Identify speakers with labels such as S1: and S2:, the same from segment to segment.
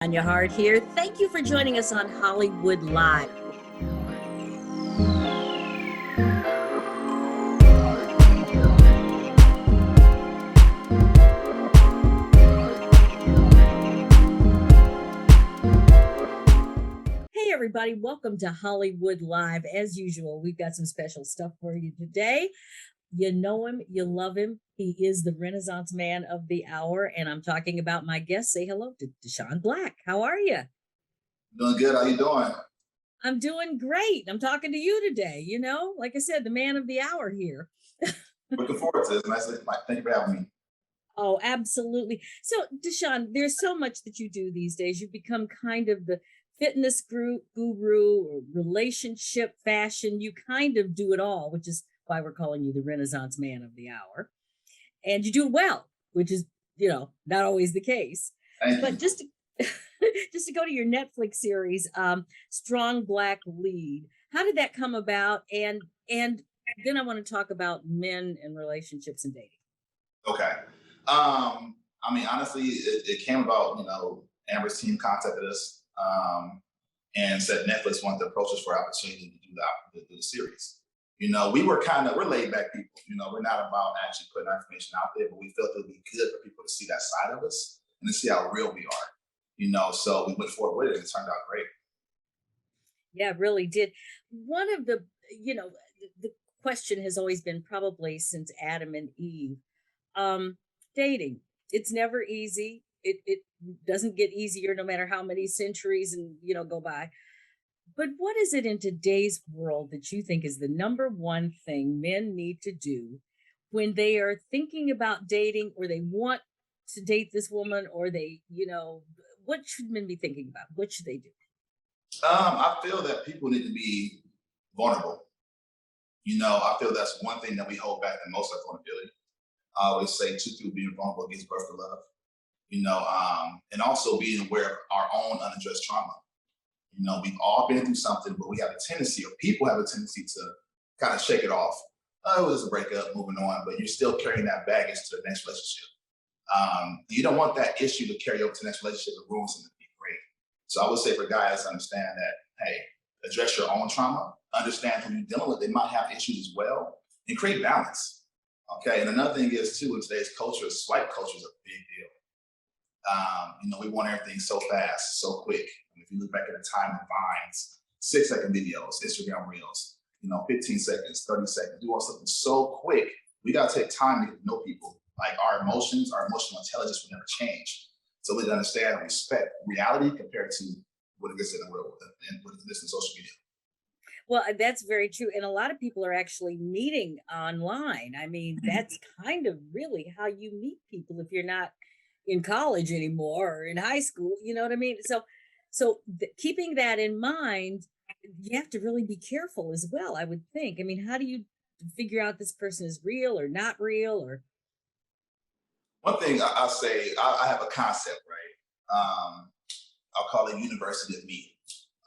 S1: Anya Hart here. Thank you for joining us on Hollywood Live. Hey everybody, welcome to Hollywood Live. As usual, we've got some special stuff for you today. You know him, you love him. He is the Renaissance man of the hour, and I'm talking about my guest. Say hello to Desean Black. How are you?
S2: Doing good. How you doing?
S1: I'm doing great. I'm talking to you today. Like I said, the man of the hour here.
S2: Looking forward to this. Thank you for having me.
S1: Oh, absolutely. So, Desean, there's so much that you do these days. You've become kind of the fitness guru, or relationship, fashion. You kind of do it all, which is why we're calling you the Renaissance man of the hour. And you do it well, which is, not always the case.
S2: Thank
S1: But
S2: you.
S1: just to go to your Netflix series, Strong Black Lead. How did that come about? And then I want to talk about men and relationships and dating.
S2: Okay. Honestly, it came about, Amber's team contacted us and said Netflix wanted to approach us for opportunity to do the series. We're laid back people. We're not about actually putting our information out there, but we felt it would be good for people to see that side of us and to see how real we are. So we went forward with it and it turned out great.
S1: Yeah, it really did. One of the question has always been, probably since Adam and Eve, dating. It's never easy. It doesn't get easier no matter how many centuries and go by. But what is it in today's world that you think is the number one thing men need to do when they are thinking about dating, or they want to date this woman, or what should men be thinking about? What should they do?
S2: I feel that people need to be vulnerable. I feel that's one thing that we hold back the most, our vulnerability. I always say two people being vulnerable gives birth to love. And also being aware of our own unaddressed trauma. We've all been through something, but we have a tendency, or people have a tendency, to kind of shake it off. Oh, it was a breakup, moving on, but you're still carrying that baggage to the next relationship. You don't want that issue to carry over to the next relationship and ruin something great. So I would say for guys, understand that, hey, address your own trauma, understand who you're dealing with. They might have issues as well, and create balance. Okay. And another thing is, too, in today's culture, swipe culture is a big deal. We want everything so fast, so quick. And if you look back at the time of Vines, 6-second videos, Instagram reels, 15 seconds, 30 seconds, do all something so quick. We got to take time to get to know people. Like our emotions, our emotional intelligence will never change. So we understand and respect reality compared to what exists in the world and what exists in social media.
S1: Well, that's very true. And a lot of people are actually meeting online. I mean, that's kind of really how you meet people if you're not in college anymore or in high school. You know what I mean? So keeping that in mind, you have to really be careful as well, I would think. I mean, how do you figure out this person is real or not real? Or
S2: One thing I'll say, I have a concept, right? I'll call it University of Me.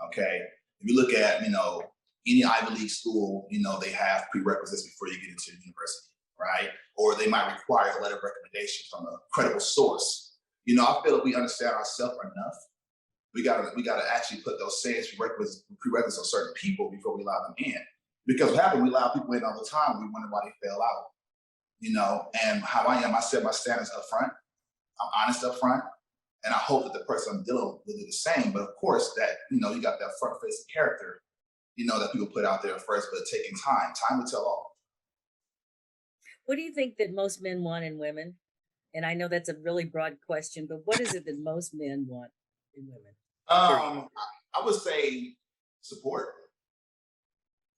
S2: Okay. If you look at, any Ivy League school, they have prerequisites before you get into university, right? Or they might require a letter of recommendation from a credible source. I feel like we understand ourselves enough. We gotta actually put those same prerequisites on certain people before we allow them in. Because what happens, we allow people in all the time. We wonder why they fail out. And how I am, I set my standards up front. I'm honest up front. And I hope that the person I'm dealing with will do the same. But of course, that, you got that front facing character, that people put out there first, but taking time will tell all.
S1: what do you think that most men want in women? And I know that's a really broad question, but what is it that most men want in women? Period.
S2: I would say support.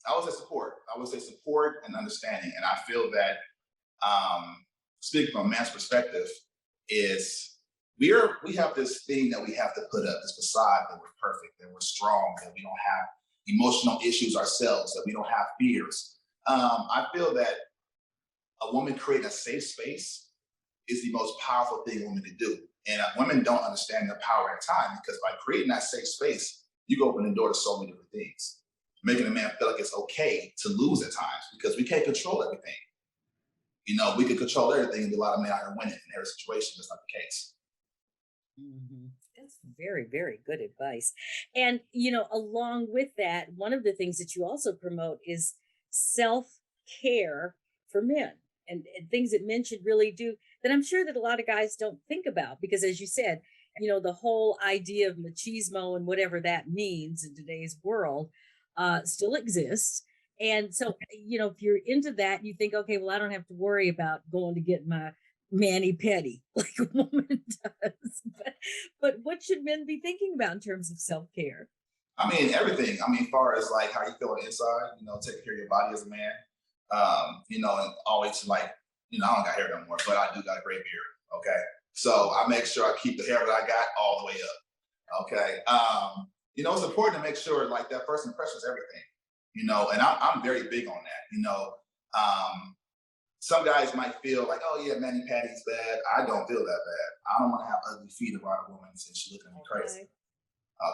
S2: I would say support and understanding. And I feel that, speaking from a man's perspective, is we have this thing that we have to put up, this facade that we're perfect, that we're strong, that we don't have emotional issues ourselves, that we don't have fears. I feel that a woman creating a safe space is the most powerful thing a woman can do. And women don't understand their power at time, because by creating that safe space, you can open the door to so many different things, making a man feel like it's okay to lose at times, because we can't control everything. We can control everything, and a lot of men out here winning in every situation. That's not the case.
S1: Mm-hmm. That's very, very good advice. And, along with that, one of the things that you also promote is self care for men, and things that men should really do that I'm sure that a lot of guys don't think about. Because, as you said, the whole idea of machismo and whatever that means in today's world still exists. And so, if you're into that, you think, okay, well, I don't have to worry about going to get my mani petty like a woman does. But what should men be thinking about in terms of self care?
S2: I mean, everything. I mean, as far as like how you feel on the inside, taking care of your body as a man. And always like, I don't got hair no more, but I do got a great beard. Okay. So I make sure I keep the hair that I got all the way up. Okay. It's important to make sure like that first impression is everything, and I'm very big on that. Some guys might feel like, oh yeah, Manny Patty's bad. I don't feel that bad. I don't want to have ugly feet around a woman since she looking at me crazy.
S1: Okay.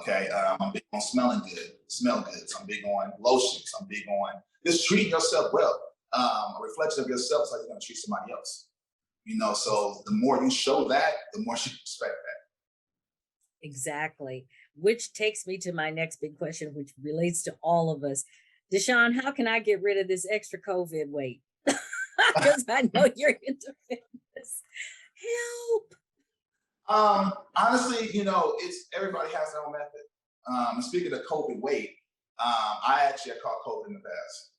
S2: Okay, I'm big on smelling good, smell good. So I'm big on lotions. I'm big on just treating yourself well. A reflection of yourself is how you're going to treat somebody else. So the more you show that, the more she respect that.
S1: Exactly. Which takes me to my next big question, which relates to all of us. Deshaun, how can I get rid of this extra COVID weight? Because I know you're into fitness. Help.
S2: Honestly, it's everybody has their own method. And speaking of COVID weight, I actually had caught COVID in the past.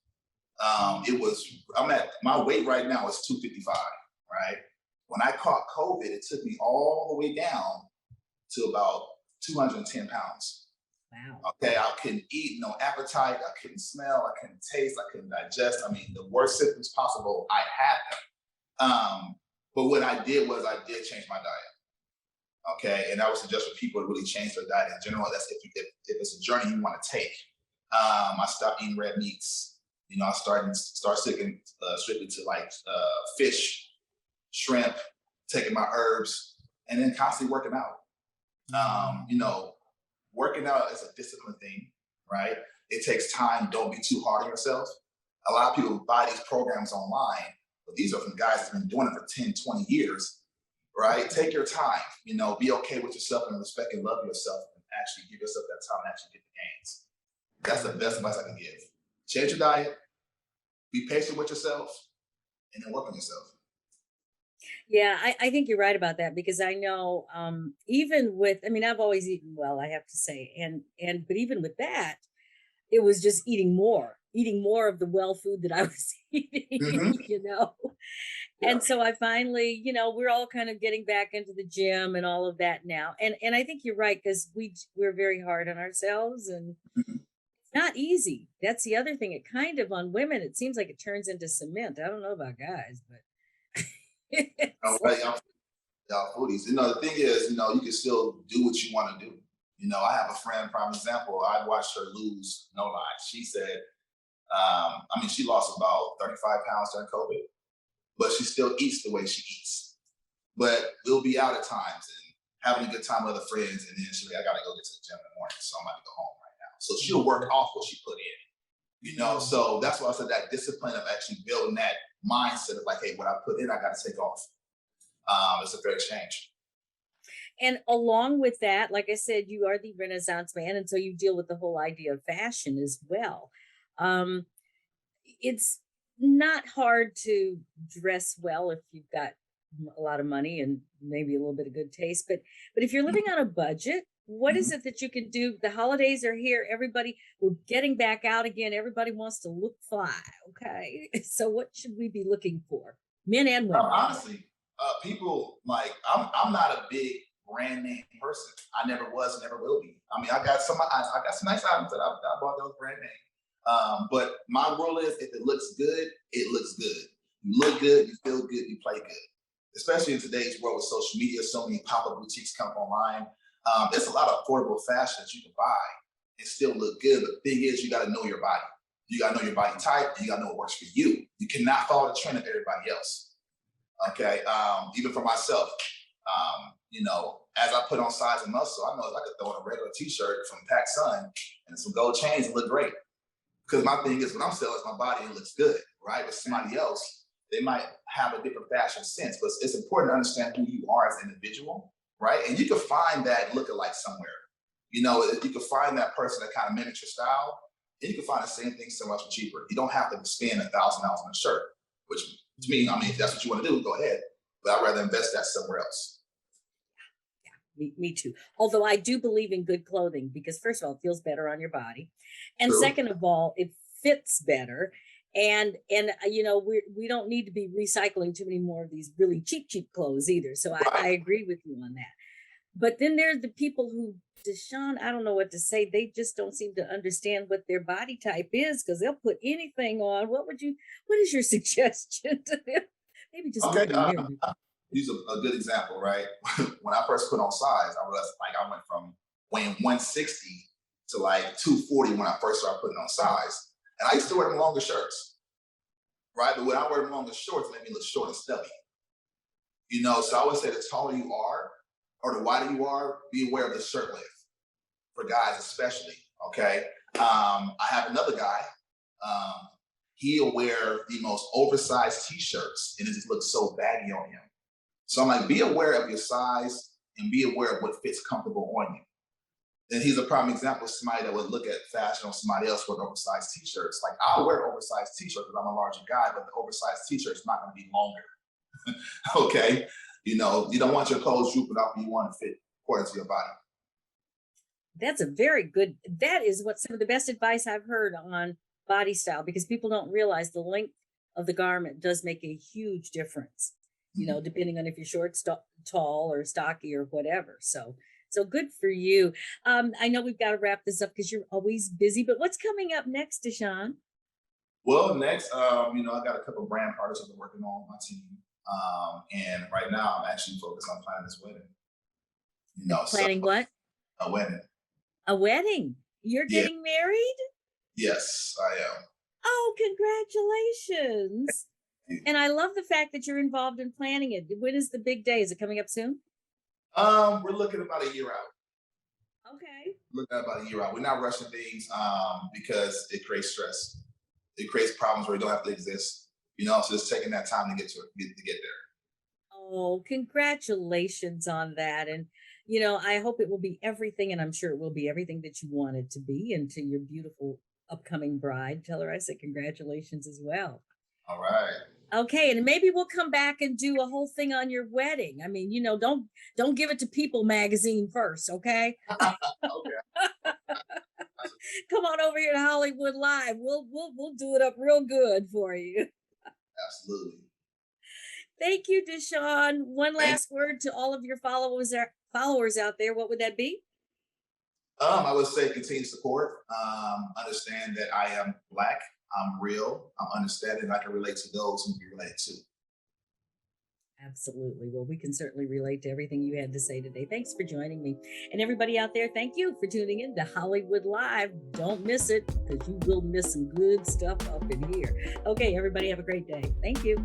S2: I'm at my weight right now is 255, right? When I caught COVID, it took me all the way down to about 210 pounds.
S1: Wow.
S2: Okay, I couldn't eat, no appetite, I couldn't smell, I couldn't taste, I couldn't digest. I mean, the worst symptoms possible, I had them. But what I did was I did change my diet. Okay, and I would suggest for people to really change their diet in general. That's if it's a journey you want to take. I stopped eating red meats. I start sticking strictly to like fish, shrimp, taking my herbs, and then constantly working out. Working out is a discipline thing, right? It takes time. Don't be too hard on yourself. A lot of people buy these programs online, but these are from guys that's been doing it for 10, 20 years, right? Take your time, be okay with yourself and respect and love yourself and actually give yourself that time to actually get the gains. That's the best advice I can give. Change your diet, be patient with yourself, and then work on yourself.
S1: Yeah, I think you're right about that because I know even with, I mean, I've always eaten well, I have to say. But even with that, it was just eating more of the well food that I was
S2: Mm-hmm.
S1: eating.
S2: Yeah.
S1: And so I finally, we're all kind of getting back into the gym and all of that now. And I think you're right because we're very hard on ourselves and
S2: Mm-hmm.
S1: it's not easy. That's the other thing. It kind of on women, it seems like it turns into cement. I don't know about guys, but
S2: All
S1: it's
S2: right,
S1: like,
S2: y'all foodies. The thing is, you can still do what you want to do. I have a friend, prime example. I watched her lose, no lie. She said, she lost about 35 pounds during COVID, but she still eats the way she eats. But we'll be out at times and having a good time with other friends, and then she'll be, I gotta go get to the gym in the morning, so I'm about to go home right now. So she'll work off what she put in. So that's why I said that discipline of actually building that mindset of like, hey, what I put in, I got to take off. It's a fair exchange.
S1: and along with that, like I said, you are the Renaissance man, and so you deal with the whole idea of fashion as well. Um, it's not hard to dress well if you've got a lot of money and maybe a little bit of good taste, but if you're living on a budget, what is
S2: Mhm.
S1: it that you can do? The holidays are here, everybody, we're getting back out again, everybody wants to look fly. Okay. So what should we be looking for, men and women?
S2: Honestly, people like I'm not a big brand name person. I never was, never will be. I mean, I got some nice items that I bought that was brand name. But my rule is if it looks good, it looks good. You look good, you feel good, you play good. Especially in today's world with social media, so many pop-up boutiques come online. There's a lot of affordable fashion that you can buy and still look good. But the thing is, you got to know your body. You got to know your body type, and you got to know what works for you. You cannot follow the trend of everybody else. Okay, even for myself, as I put on size and muscle, I know I could throw on a regular T-shirt from Pac Sun and some gold chains and look great. Because my thing is, when I'm selling my body, it looks good, right? With somebody else, they might have a different fashion sense, but it's important to understand who you are as an individual, right? And you can find that lookalike somewhere. You know, you can find that person that kind of mimics your style, and you can find the same thing so much cheaper. You don't have to spend $1,000 on a shirt, which to me, I mean, if that's what you want to do, go ahead. But I'd rather invest that somewhere else.
S1: Me too. Although I do believe in good clothing because first of all, it feels better on your body, and
S2: True.
S1: second of all, it fits better. And you know we don't need to be recycling too many more of these really cheap clothes either. So I
S2: Right.
S1: agree with you on that. But then there's the people who, Deshaun, I don't know what to say. They just don't seem to understand what their body type is because they'll put anything on. What is your suggestion to them? Maybe just look
S2: Okay.
S1: in the mirror.
S2: Use a good example, right? When I first put on size, I realized like I went from weighing 160 to like 240 when I first started putting on size. And I used to wear them longer shirts, right? But when I wear them longer shorts, it made me look short and stubby. You know, so I always say the taller you are or the wider you are, be aware of the shirt length for guys especially. Okay. I have another guy. Um, he'll wear the most oversized t-shirts and it just looks so baggy on him. So I'm like, be aware of your size and be aware of what fits comfortable on you. And he's a prime example of somebody that would look at fashion on somebody else with oversized t-shirts. Like I'll wear oversized t-shirts because I'm a larger guy, but the oversized t-shirt is not going to be longer. Okay. You know, you don't want your clothes drooping up. You want to fit according to your body.
S1: That's a very good, that is what some of the best advice I've heard on body style because people don't realize the length of the garment does make a huge difference, you know,
S2: Mhm.
S1: depending on if you're short, tall, or stocky or whatever. So good for you. I know we've got to wrap this up because you're always busy, but what's coming up next, Deshaun?
S2: Well, next, you know, I got a couple of brand partners I've been working on my team. And right now I'm actually focused on planning this wedding. You know, so
S1: Planning what?
S2: a wedding.
S1: A wedding. You're
S2: Yeah.
S1: getting married?
S2: Yes, I am.
S1: Oh, congratulations. And I love the fact that you're involved in planning it. When is the big day? Is it coming up soon?
S2: We're looking about a year out.
S1: Okay.
S2: Looking at about a year out. We're not rushing things because it creates stress. It creates problems where you don't have to exist. You know, so just taking that time to get there.
S1: Oh, congratulations on that. And, you know, I hope it will be everything, and I'm sure it will be everything that you want it to be. And to your beautiful upcoming bride, tell her I said congratulations as well.
S2: All right.
S1: Okay, and maybe we'll come back and do a whole thing on your wedding. I mean, you know, don't give it to People magazine first, okay?
S2: Okay.
S1: Come on over here to Hollywood Live. We'll do it up real good for you.
S2: Absolutely.
S1: Thank you, Deshaun. One
S2: Thank.
S1: last word to all of your followers out there. What would that be?
S2: I would say continue support. Understand that I am black. I'm real. I'm understanding. I can relate to those who can relate to.
S1: Absolutely. Well, we can certainly relate to everything you had to say today. Thanks for joining me. And everybody out there, thank you for tuning in to Hollywood Live. Don't miss it because you will miss some good stuff up in here. Okay, everybody, have a great day. Thank you.